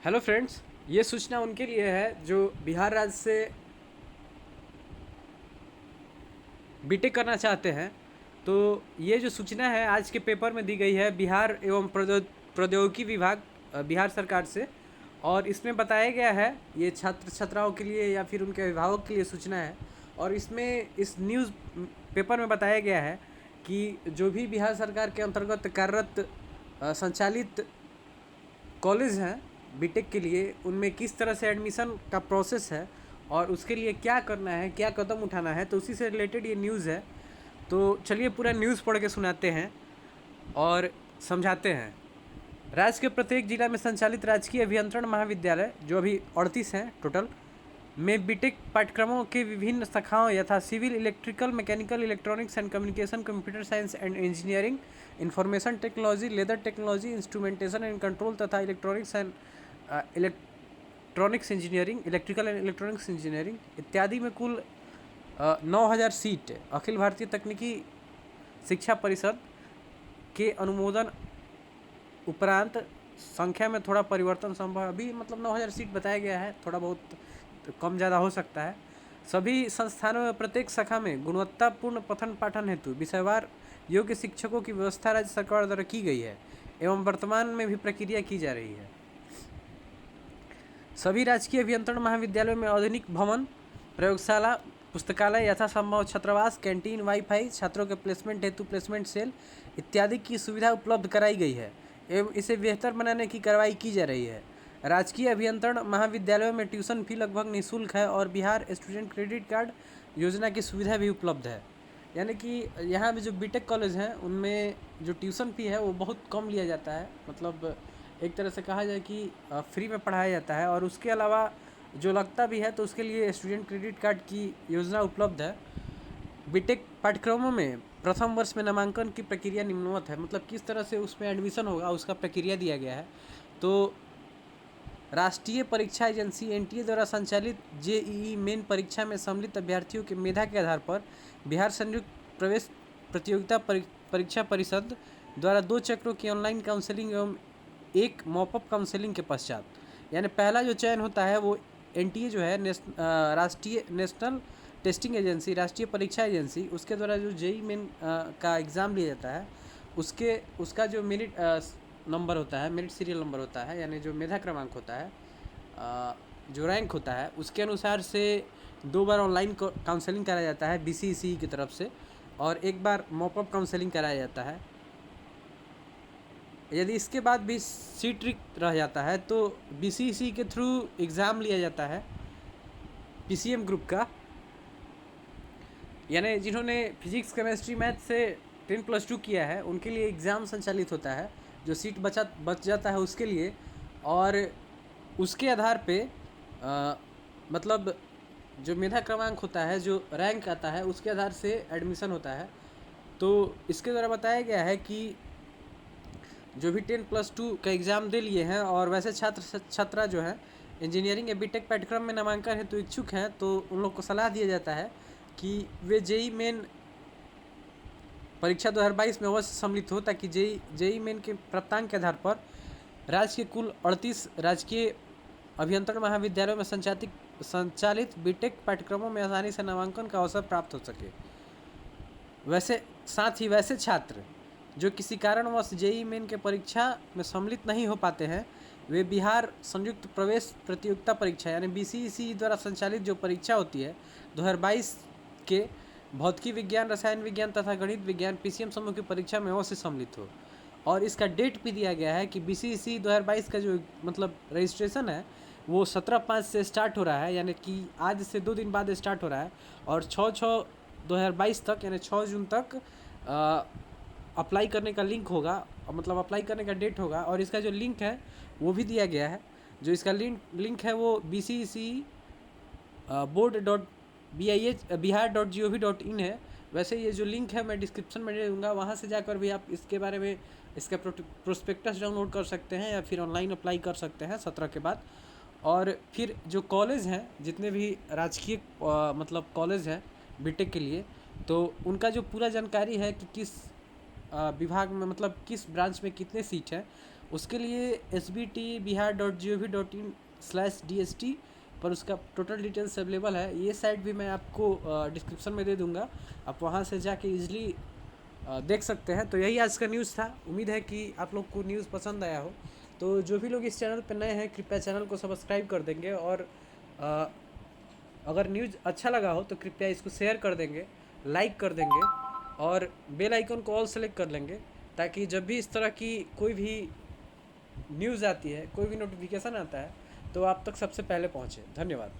Hello friends, ये सूचना उनके लिए है जो बिहार राज्य से बीटेक करना चाहते हैं। तो ये जो सूचना है आज के पेपर में दी गई है बिहार एवं प्रौद्योगिकी विभाग बिहार सरकार से। और इसमें बताया गया है ये छात्र छात्राओं के लिए या फिर उनके अभिभावक के लिए सूचना है। और इसमें इस न्यूज़ पेपर में बताया गया है कि जो भी बिहार सरकार के अंतर्गत कार्यरत संचालित कॉलेज हैं बीटेक के लिए, उनमें किस तरह से एडमिशन का प्रोसेस है और उसके लिए क्या करना है, क्या कदम उठाना है, तो उसी से रिलेटेड ये न्यूज़ है। तो चलिए पूरा न्यूज़ पढ़ के सुनाते हैं और समझाते हैं। राज्य के प्रत्येक जिला में संचालित राजकीय अभियंत्रण महाविद्यालय, जो अभी 38 हैं टोटल, में बीटेक पाठ्यक्रमों के विभिन्न शाखाओं यथा civil, electrical, mechanical, electronics and communication, computer science and engineering, information technology, leather technology, instrumentation and control तथा electronics and electronics engineering, electrical and electronics engineering इत्यादि में कुल 9,000 सीट अखिल भारतीय तकनीकी शिक्षा परिषद के अनुमोदन उपरांत संख्या में थोड़ा परिवर्तन संभव। अभी मतलब 9,000 सीट बताया गया है, थोड़ा बहुत कम ज़्यादा हो सकता है। सभी संस्थानों में प्रत्येक शाखा में गुणवत्तापूर्ण पठन पाठन हेतु विषयवार योग्य शिक्षकों की व्यवस्था राज्य सरकार द्वारा की गई है एवं वर्तमान में भी प्रक्रिया की जा रही है। सभी राजकीय अभियंत्रण महाविद्यालयों में आधुनिक भवन, प्रयोगशाला, पुस्तकालय, यथासंभव छात्रावास, कैंटीन, वाईफाई, छात्रों के प्लेसमेंट हेतु प्लेसमेंट सेल इत्यादि की सुविधा उपलब्ध कराई गई है एवं इसे बेहतर बनाने की कार्रवाई की जा रही है। राजकीय अभियंत्रण महाविद्यालयों में ट्यूशन फी लगभग निःशुल्क है और बिहार स्टूडेंट क्रेडिट कार्ड योजना की सुविधा भी उपलब्ध है। यानी कि यहाँ भी जो बीटेक कॉलेज हैं उनमें जो ट्यूशन फी है वो बहुत कम लिया जाता है। मतलब एक तरह से कहा जाए कि फ्री में पढ़ाया जाता है। और उसके अलावा जो लगता भी है तो उसके लिए स्टूडेंट क्रेडिट कार्ड की योजना उपलब्ध है। बीटेक पाठ्यक्रमों में प्रथम वर्ष में नामांकन की प्रक्रिया निम्नवत है। मतलब किस तरह से उसमें एडमिशन होगा उसका प्रक्रिया दिया गया है। तो राष्ट्रीय परीक्षा एजेंसी एनटीए द्वारा संचालित जेईई मेन परीक्षा में सम्मिलित अभ्यर्थियों के मेधा के आधार पर बिहार संयुक्त प्रवेश प्रतियोगिता परीक्षा परिषद द्वारा 2 चक्रों की ऑनलाइन काउंसलिंग एवं एक मॉपअप काउंसलिंग के पश्चात, यानी पहला जो चयन होता है वो एनटीए जो है राष्ट्रीय नेशनल टेस्टिंग एजेंसी, राष्ट्रीय परीक्षा एजेंसी, उसके द्वारा जो जेई मेन का एग्ज़ाम लिया जाता है उसका जो मेरिट नंबर होता है, मेरिट सीरियल नंबर होता है, यानी जो मेधा क्रमांक होता है, जो रैंक होता है, उसके अनुसार से 2 बार ऑनलाइन काउंसलिंग कराया जाता है बीसीईसी की तरफ से और एक बार मॉपअप काउंसलिंग कराया जाता है। यदि इसके बाद भी सीट रिक्त रह जाता है तो बीसीईसी के थ्रू एग्ज़ाम लिया जाता है पीसीएम ग्रुप का, यानी जिन्होंने फिजिक्स, केमिस्ट्री, मैथ से 10+2 किया है उनके लिए एग्ज़ाम संचालित होता है, जो सीट बच जाता है उसके लिए। और उसके आधार पे मतलब जो मेधा क्रमांक होता है, जो रैंक आता है, उसके आधार से एडमिशन होता है। तो इसके द्वारा बताया गया है कि जो भी 10+2 का एग्ज़ाम दे लिए हैं और वैसे छात्रा जो है इंजीनियरिंग या बीटेक पाठ्यक्रम में नामांकन हेतु इच्छुक हैं, तो उन लोग को सलाह दिया जाता है कि वे जेई मेन परीक्षा 2022 में अवश्य सम्मिलित हो, ताकि जेई मेन के प्राप्तांक के आधार पर राज्य के कुल 38 राजकीय अभियंत्रण महाविद्यालयों में संचालित बीटेक पाठ्यक्रमों में आसानी से नामांकन का अवसर प्राप्त हो सके। वैसे साथ ही वैसे छात्र जो किसी कारणवश जेई मेन के परीक्षा में सम्मिलित नहीं हो पाते हैं, वे बिहार संयुक्त प्रवेश प्रतियोगिता परीक्षा यानी बीसीईसी द्वारा संचालित जो परीक्षा होती है 2022 के भौतिकी विज्ञान, रसायन विज्ञान तथा गणित विज्ञान पीसीएम समूह की परीक्षा में अवश्य सम्मिलित हो। और इसका डेट भी दिया गया है कि बीसीईसी 2022 का जो मतलब रजिस्ट्रेशन है वो 17/5 से स्टार्ट हो रहा है, यानी कि आज से 2 दिन बाद स्टार्ट हो रहा है और 6/6/2022 तक यानी 6 जून तक अप्लाई करने का लिंक होगा, मतलब अप्लाई करने का डेट होगा। और इसका जो लिंक है वो भी दिया गया है। जो इसका लिंक है वो bcec.board.bih.bihar.gov.in है। वैसे ये जो लिंक है मैं डिस्क्रिप्शन में दे दूँगा, वहाँ से जाकर भी आप इसके बारे में इसका प्रोस्पेक्टस डाउनलोड कर सकते हैं या फिर ऑनलाइन अप्लाई कर सकते हैं 17 के बाद। और फिर जो कॉलेज हैं, जितने भी राजकीय मतलब कॉलेज हैं बीटेक के लिए, तो उनका जो पूरा जानकारी है कि किस विभाग में मतलब किस ब्रांच में कितने सीट हैं, उसके लिए sbtbihar.gov.in/dst पर उसका टोटल डिटेल्स अवेलेबल है। ये साइट भी मैं आपको डिस्क्रिप्शन में दे दूंगा, आप वहाँ से जाके ईजिली देख सकते हैं। तो यही आज का न्यूज़ था। उम्मीद है कि आप लोग को न्यूज़ पसंद आया हो। तो जो भी लोग इस चैनल पर नए हैं कृपया चैनल को सब्सक्राइब कर देंगे, और अगर न्यूज़ अच्छा लगा हो तो कृपया इसको शेयर कर देंगे, लाइक कर देंगे, और बेल आइकन को ऑल सेलेक्ट कर लेंगे, ताकि जब भी इस तरह की कोई भी न्यूज़ आती है, कोई भी नोटिफिकेशन आता है, तो आप तक सबसे पहले पहुँचे। धन्यवाद।